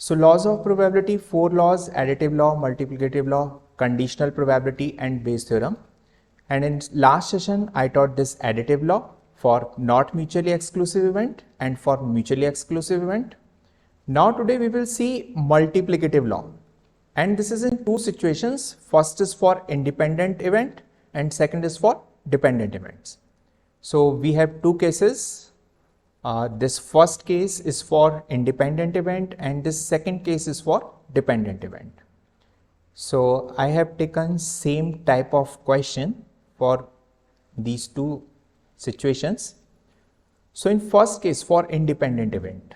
So laws of probability, 4 laws: additive law, multiplicative law, conditional probability and Bayes theorem. And in last session, I taught this additive law for not mutually exclusive event and for mutually exclusive event. Now today we will see multiplicative law, and this is in two situations. First is for independent event and second is for dependent events. So we have two cases. This first case is for independent event and this second case is for dependent event. So I have taken same type of question for these two situations. So in first case, for independent event,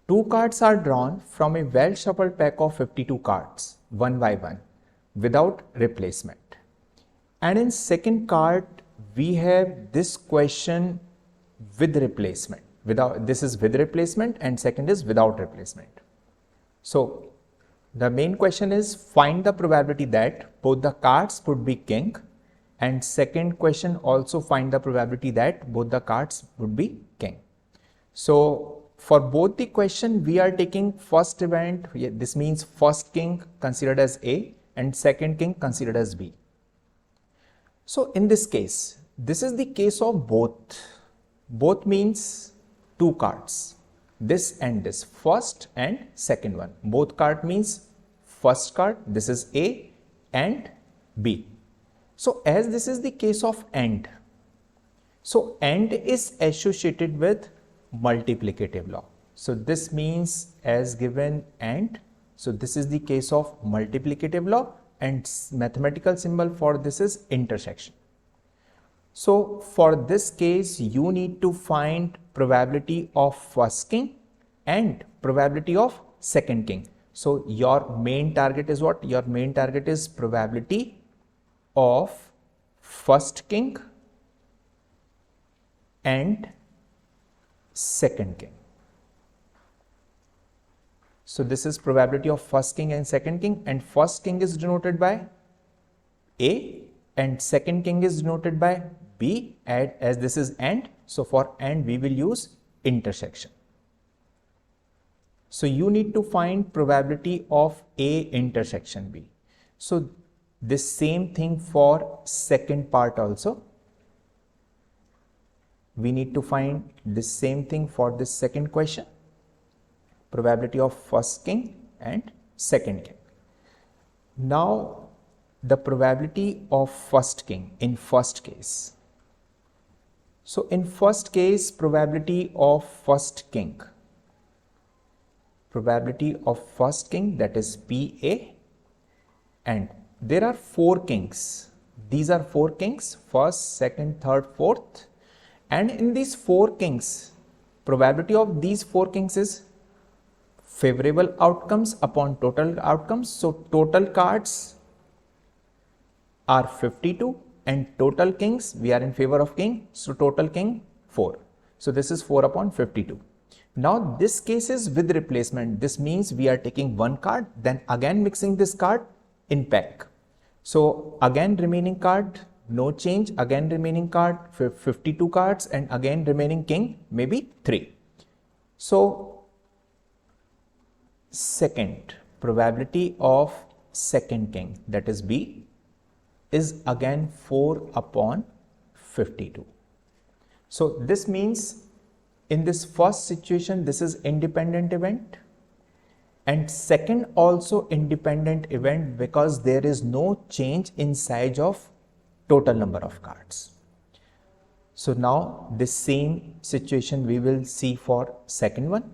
two cards are drawn from a well shuffled pack of 52 cards, one by one, without replacement. And in second card, we have this question with replacement. This is with replacement and second is without replacement. So the main question is find the probability that both the cards would be king, and second question also find the probability that both the cards would be king. So for both the question, we are taking first event. This means first king considered as A and second king considered as B. So in this case, this is the case of both. Both means two cards, this and this, first and second one. Both card means first card, this is A and B. So as this is the case of AND, so AND is associated with multiplicative law. So this means as given AND, so this is the case of multiplicative law and mathematical symbol for this is intersection. So for this case, you need to find probability of first king and probability of second king. So your main target is what? Your main target is probability of first king and second king. So this is probability of first king and second king, and first king is denoted by A and second king is denoted by B, and as this is AND, so for AND we will use intersection. So you need to find probability of A intersection B. So this same thing for second part also. We need to find this same thing for this second question. Probability of first king and second king. Now the probability of first king in first case. So in first case, probability of first king. Probability of first king, that is PA, and there are four kings. These are four kings, first, second, third, fourth, and in these four kings, probability of these four kings is favorable outcomes upon total outcomes. So total cards are 52 and total kings, we are in favor of king, so total king 4. So this is 4 upon 52. Now this case is with replacement. This means we are taking one card, then again mixing this card in pack. So again remaining card, no change, again remaining card, 52 cards, and again remaining king, maybe 3. So second, probability of second king, that is B, is again 4 upon 52. So this means in this first situation, this is independent event, and second also independent event because there is no change in size of total number of cards. So now this same situation we will see for second one.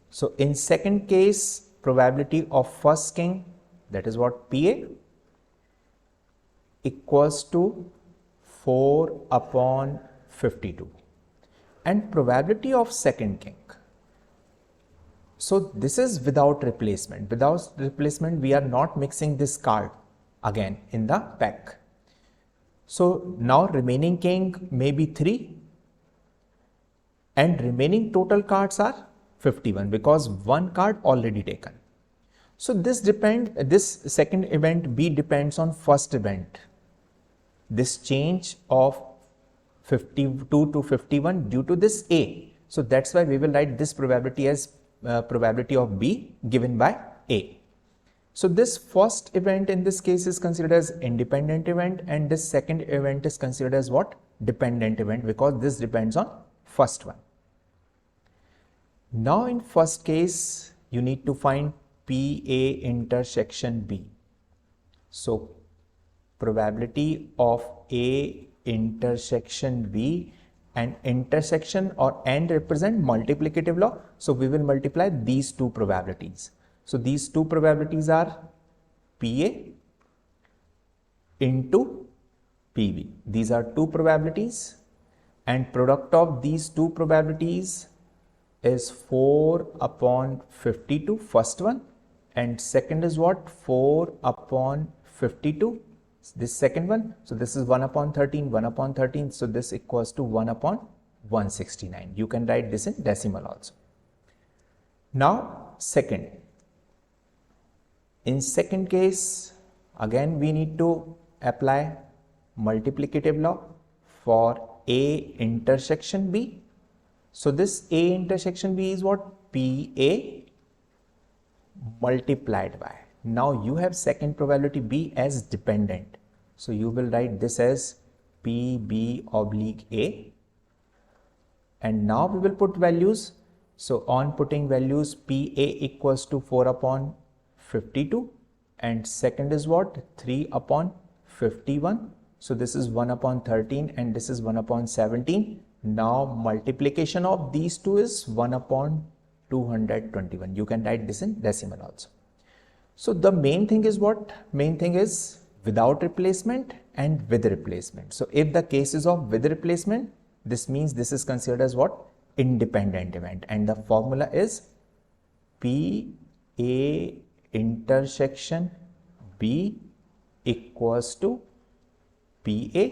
So in second case, probability of first king, that is what PA, equals to 4 upon 52, and probability of second king. So this is without replacement. Without replacement, we are not mixing this card again in the pack. So now remaining king may be 3 and remaining total cards are 51 because one card already taken. So this second event B depends on first event. This change of 52 to 51 due to this A. So that's why we will write this probability as probability of B given by A. So this first event in this case is considered as independent event, and this second event is considered as what? Dependent event, because this depends on first one. Now in first case, you need to find PA intersection B. So probability of A intersection B, and intersection or and represent multiplicative law. So we will multiply these two probabilities. So these two probabilities are PA into PB. These are two probabilities, and product of these two probabilities is 4 upon 52, first one, and second is what? 4 upon 52, this second one. So this is 1 upon 13, 1 upon 13. So this equals to 1 upon 169. You can write this in decimal also. Now second. In second case, again we need to apply multiplicative law for A intersection B. So this A intersection B is what? PA multiplied by. Now you have second probability B as dependent. So you will write this as PB oblique A. And now we will put values. So on putting values, PA equals to 4 upon 52, and second is what? 3 upon 51. So this is 1 upon 13 and this is 1 upon 17. Now multiplication of these two is 1 upon 221. You can write this in decimal also. So the main thing is what? Main thing is without replacement and with replacement. So if the case is of with replacement, this means this is considered as what? Independent event, and the formula is PA intersection B equals to PA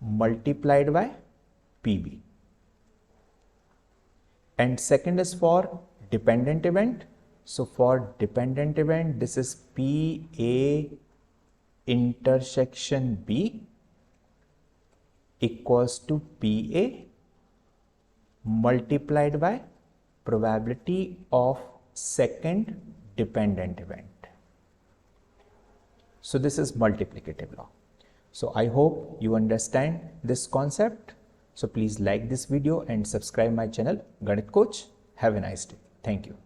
multiplied by PB. And second is for dependent event. So for dependent event, this is PA intersection B equals to PA multiplied by probability of second dependent event. So this is multiplicative law. So I hope you understand this concept. So please like this video and subscribe my channel Ganit Coach. Have a nice day. Thank you.